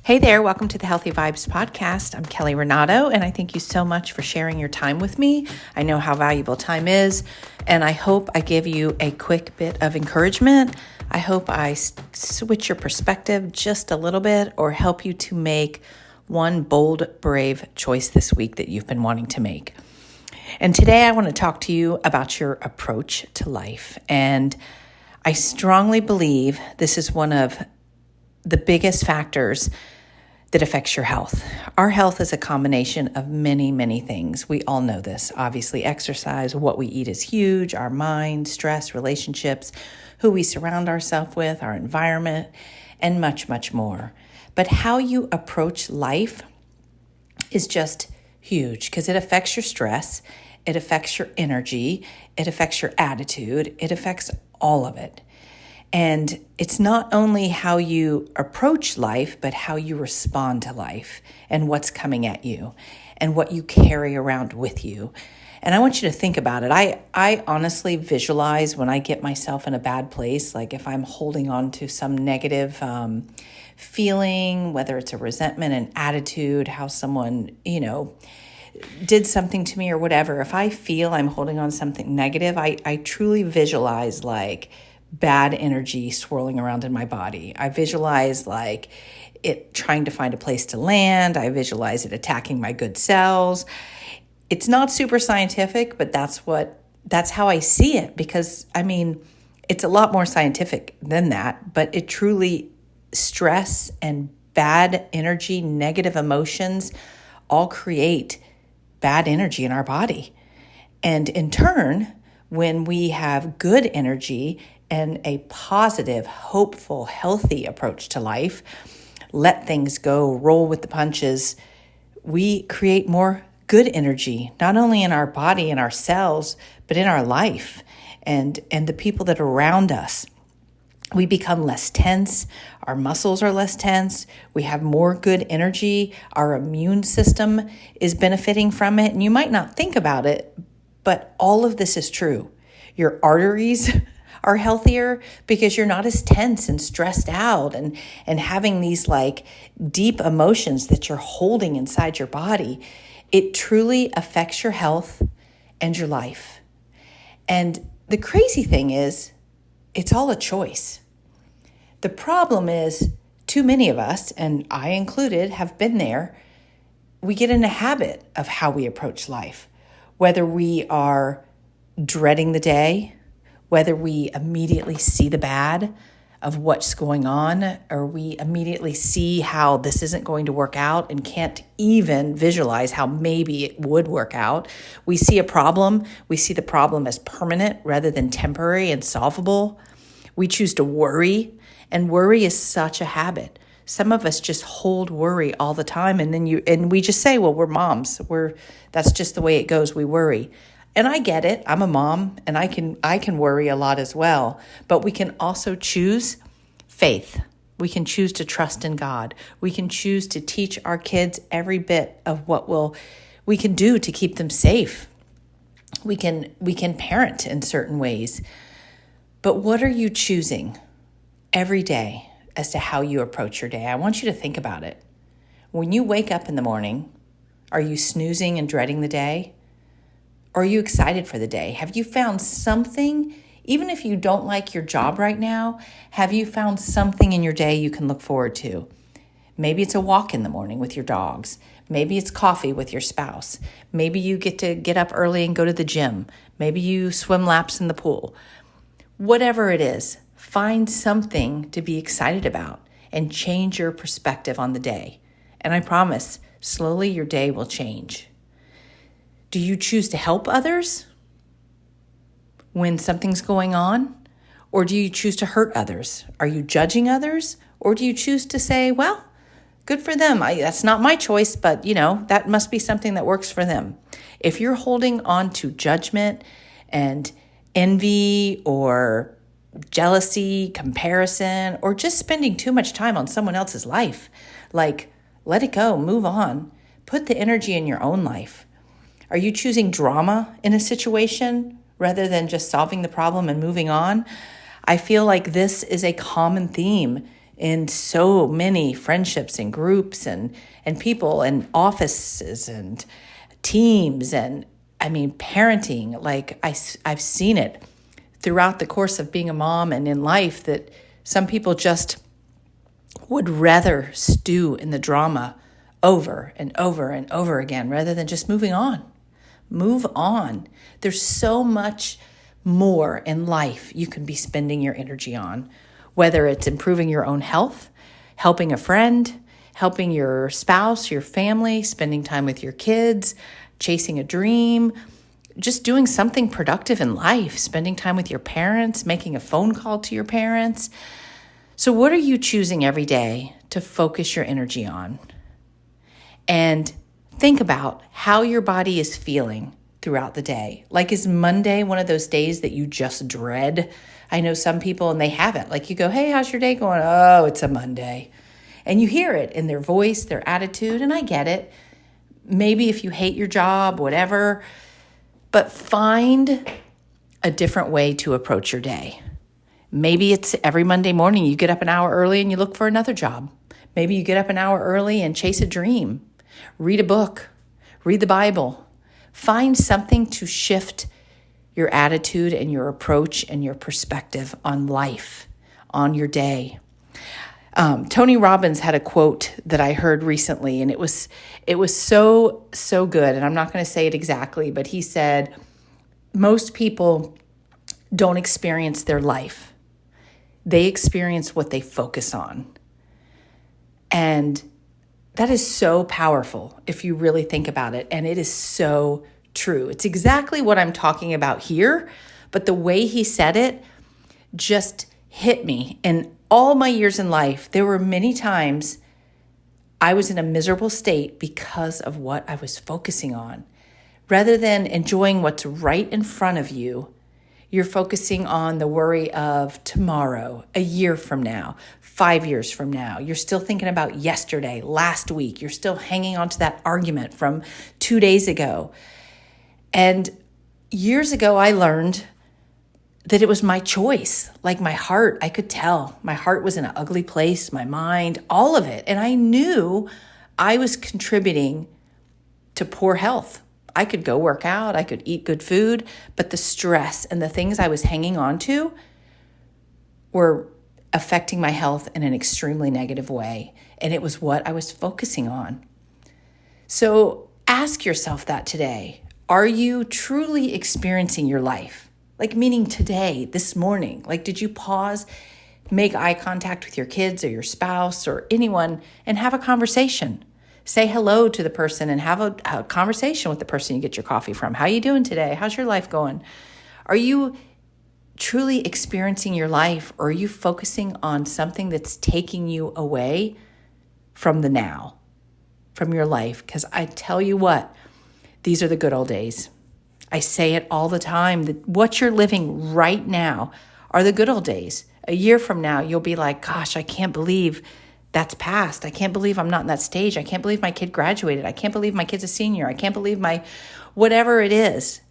Hey there, welcome to the Healthy Vibes podcast. I'm Kelly Renato, and I thank you so much for sharing your time with me. I know how valuable time is, and I hope I give you a quick bit of encouragement. I hope I switch your perspective just a little bit or help you to make one bold, brave choice this week that you've been wanting to make. And today I want to talk to you about your approach to life. And I strongly believe this is one of the biggest factors that affects your health. Our health is a combination of many, many things. We all know this. Obviously, exercise, what we eat is huge, our mind, stress, relationships, who we surround ourselves with, our environment, and much, much more. But how you approach life is just huge because it affects your stress, it affects your energy, it affects your attitude, it affects all of it. And it's not only how you approach life, but how you respond to life and what's coming at you and what you carry around with you. And I want you to think about it. I honestly visualize when I get myself in a bad place, like if I'm holding on to some negative feeling, whether it's a resentment, an attitude, how someone, did something to me or whatever. If I feel I'm holding on to something negative, I truly visualize like bad energy swirling around in my body. I visualize like it trying to find a place to land. I visualize it attacking my good cells. It's not super scientific, but that's how I see it because it's a lot more scientific than that, but it truly stress and bad energy, negative emotions all create bad energy in our body. And in turn, when we have good energy and a positive, hopeful, healthy approach to life, let things go, roll with the punches, we create more good energy, not only in our body and our cells, but in our life and the people that are around us. We become less tense, our muscles are less tense, we have more good energy, our immune system is benefiting from it. And you might not think about it, but all of this is true. Your arteries are healthier because you're not as tense and stressed out and having these like deep emotions that you're holding inside your body. It truly affects your health and your life. And the crazy thing is, it's all a choice. The problem is, too many of us, and I included, have been there. We get in a habit of how we approach life, whether we are dreading the day, whether we immediately see the bad of what's going on, or we immediately see how this isn't going to work out and can't even visualize how maybe it would work out. We see a problem. We see the problem as permanent rather than temporary and solvable. We choose to worry, and worry is such a habit. Some of us just hold worry all the time, and we just say, well, we're moms. That's just the way it goes. We worry. And I get it. I'm a mom and I can worry a lot as well, but we can also choose faith. We can choose to trust in God. We can choose to teach our kids every bit of what we can do to keep them safe. We can parent in certain ways. But what are you choosing every day as to how you approach your day? I want you to think about it. When you wake up in the morning, are you snoozing and dreading the day? Or are you excited for the day? Have you found something, even if you don't like your job right now, have you found something in your day you can look forward to? Maybe it's a walk in the morning with your dogs. Maybe it's coffee with your spouse. Maybe you get to get up early and go to the gym. Maybe you swim laps in the pool. Whatever it is, find something to be excited about and change your perspective on the day. And I promise, slowly your day will change. Do you choose to help others when something's going on? Or do you choose to hurt others? Are you judging others? Or do you choose to say, well, good for them. That's not my choice, but that must be something that works for them. If you're holding on to judgment and envy or jealousy, comparison, or just spending too much time on someone else's life, like let it go, move on, put the energy in your own life. Are you choosing drama in a situation rather than just solving the problem and moving on? I feel like this is a common theme in so many friendships and groups and people and offices and teams and parenting. Like I've seen it throughout the course of being a mom and in life that some people just would rather stew in the drama over and over and over again rather than just moving on. Move on. There's so much more in life you can be spending your energy on, whether it's improving your own health, helping a friend, helping your spouse, your family, spending time with your kids, chasing a dream, just doing something productive in life, spending time with your parents, making a phone call to your parents. So what are you choosing every day to focus your energy on? And think about how your body is feeling throughout the day. Like, is Monday one of those days that you just dread? I know some people and they have it. Like you go, hey, how's your day going? Oh, it's a Monday. And you hear it in their voice, their attitude, and I get it. Maybe if you hate your job, whatever, but find a different way to approach your day. Maybe it's every Monday morning you get up an hour early and you look for another job. Maybe you get up an hour early and chase a dream. Read a book, read the Bible. Find something to shift your attitude and your approach and your perspective on life, on your day. Tony Robbins had a quote that I heard recently, and it was so good. And I'm not going to say it exactly, but he said, most people don't experience their life. They experience what they focus on. And that is so powerful if you really think about it. And it is so true. It's exactly what I'm talking about here, but the way he said it just hit me. In all my years in life, there were many times I was in a miserable state because of what I was focusing on. Rather than enjoying what's right in front of you, you're focusing on the worry of tomorrow, a year from now, 5 years from now. You're still thinking about yesterday, last week. You're still hanging on to that argument from 2 days ago. And years ago, I learned that it was my choice. Like my heart, I could tell. My heart was in an ugly place, my mind, all of it. And I knew I was contributing to poor health. I could go work out, I could eat good food, but the stress and the things I was hanging on to were affecting my health in an extremely negative way. And it was what I was focusing on. So ask yourself that today. Are you truly experiencing your life? Like, meaning today, this morning, like, did you pause, make eye contact with your kids or your spouse or anyone and have a conversation? Say hello to the person and have a conversation with the person you get your coffee from. How are you doing today? How's your life going? Are you truly experiencing your life, or are you focusing on something that's taking you away from the now, from your life? Because I tell you what, these are the good old days. I say it all the time, that what you're living right now are the good old days. A year from now, you'll be like, gosh, I can't believe that's past. I can't believe I'm not in that stage. I can't believe my kid graduated. I can't believe my kid's a senior. I can't believe my whatever it is.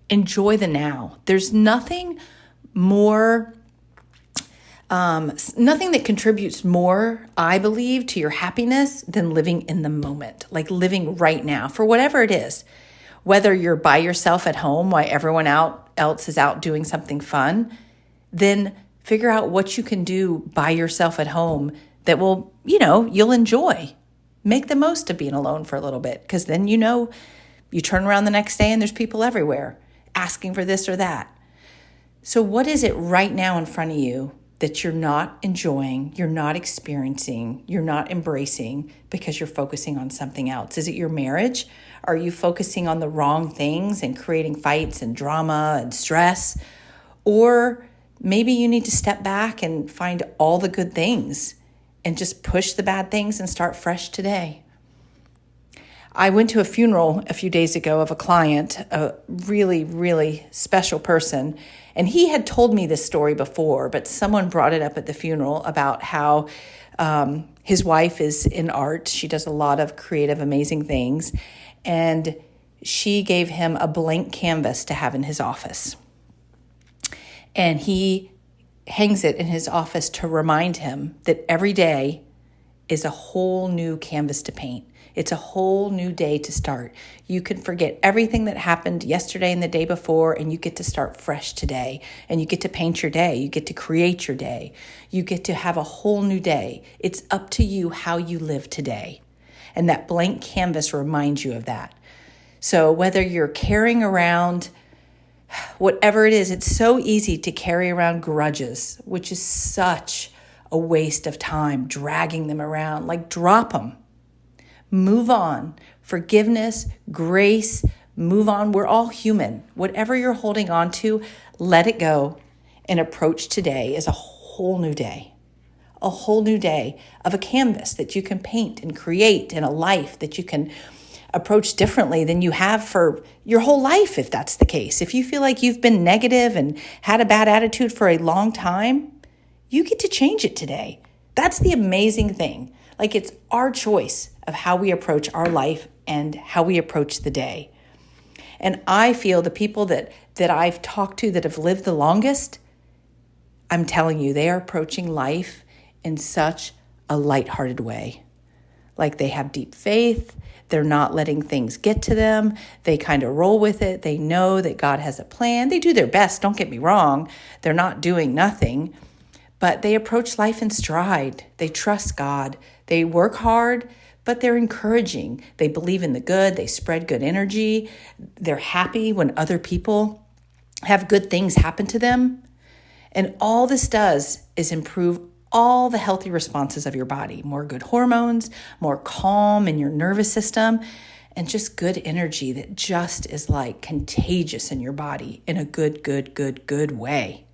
Enjoy the now. There's nothing more, nothing that contributes more, I believe, to your happiness than living in the moment, like living right now for whatever it is. Whether you're by yourself at home while everyone else is out doing something fun, then figure out what you can do by yourself at home that will, you'll enjoy. Make the most of being alone for a little bit, because then you turn around the next day and there's people everywhere asking for this or that. So what is it right now in front of you that you're not enjoying, you're not experiencing, you're not embracing because you're focusing on something else? Is it your marriage? Are you focusing on the wrong things and creating fights and drama and stress? Or maybe you need to step back and find all the good things and just push the bad things and start fresh today. I went to a funeral a few days ago of a client, a really, really special person. And he had told me this story before, but someone brought it up at the funeral about how his wife is in art. She does a lot of creative, amazing things. And she gave him a blank canvas to have in his office. And he hangs it in his office to remind him that every day is a whole new canvas to paint. It's a whole new day to start. You can forget everything that happened yesterday and the day before, and you get to start fresh today. And you get to paint your day. You get to create your day. You get to have a whole new day. It's up to you how you live today. And that blank canvas reminds you of that. So whether you're carrying around whatever it is, it's so easy to carry around grudges, which is such a waste of time, dragging them around. Like, drop them. Move on. Forgiveness, grace, move on. We're all human. Whatever you're holding on to, let it go and approach today as a whole new day. A whole new day of a canvas that you can paint and create, and a life that you can approach differently than you have for your whole life, if that's the case. If you feel like you've been negative and had a bad attitude for a long time, you get to change it today. That's the amazing thing. Like, it's our choice of how we approach our life and how we approach the day. And I feel the people that I've talked to that have lived the longest, I'm telling you, they are approaching life in such a lighthearted way. Like, they have deep faith. They're not letting things get to them. They kind of roll with it. They know that God has a plan. They do their best, don't get me wrong. They're not doing nothing, but they approach life in stride. They trust God. They work hard, but they're encouraging. They believe in the good. They spread good energy. They're happy when other people have good things happen to them. And all this does is improve all the healthy responses of your body, more good hormones, more calm in your nervous system, and just good energy that just is like contagious in your body in a good way.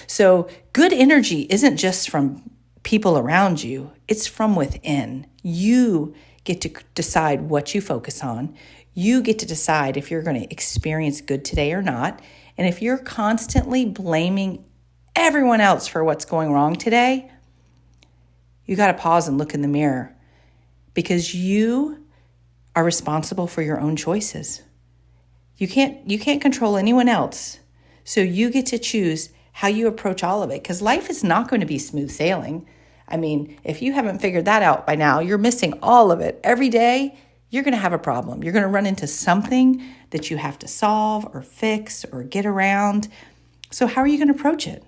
So good energy isn't just from people around you, it's from within. You get to decide what you focus on. You get to decide if you're going to experience good today or not. And if you're constantly blaming everyone else for what's going wrong today, you got to pause and look in the mirror, because you are responsible for your own choices. You can't control anyone else. So you get to choose how you approach all of it, because life is not going to be smooth sailing. I mean, if you haven't figured that out by now, you're missing all of it. Every day, you're going to have a problem. You're going to run into something that you have to solve or fix or get around. So how are you going to approach it?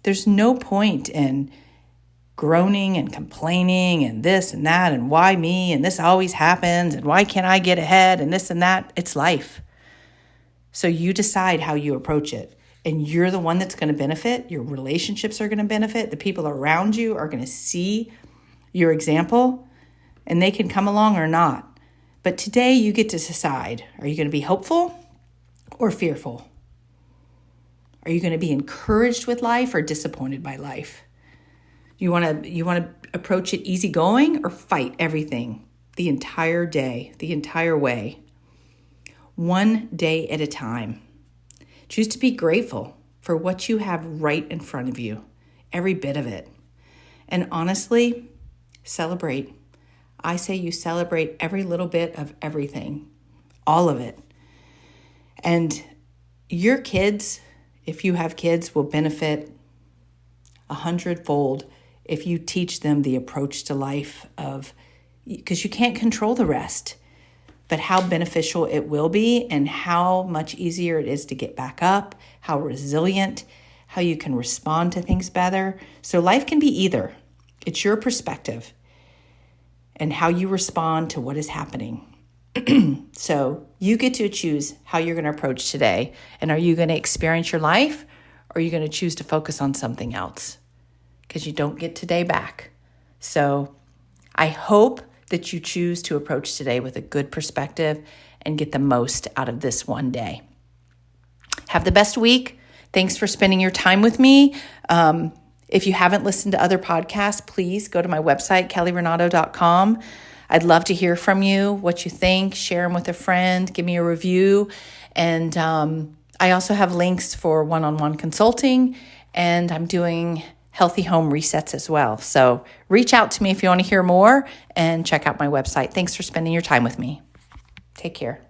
There's no point in groaning and complaining and this and that and why me and this always happens and why can't I get ahead and this and that. It's life. So you decide how you approach it, and you're the one that's going to benefit. Your relationships are going to benefit. The people around you are going to see your example, and they can come along or not. But today you get to decide, are you going to be hopeful or fearful? Are you going to be encouraged with life or disappointed by life? You want to approach it easygoing or fight everything the entire day, the entire way? One day at a time. Choose to be grateful for what you have right in front of you, every bit of it. And honestly, celebrate. I say you celebrate every little bit of everything, all of it. And your kids, if you have kids, will benefit 100-fold if you teach them the approach to life of, because you can't control the rest, but how beneficial it will be and how much easier it is to get back up, how resilient, how you can respond to things better. So life can be either. It's your perspective and how you respond to what is happening. So you get to choose how you're going to approach today. And are you going to experience your life, or are you going to choose to focus on something else? Because you don't get today back. So I hope that you choose to approach today with a good perspective and get the most out of this one day. Have the best week. Thanks for spending your time with me. If you haven't listened to other podcasts, please go to my website, kellyrenato.com. I'd love to hear from you, what you think. Share them with a friend. Give me a review. And I also have links for one-on-one consulting, and I'm doing healthy home resets as well. So reach out to me if you want to hear more, and check out my website. Thanks for spending your time with me. Take care.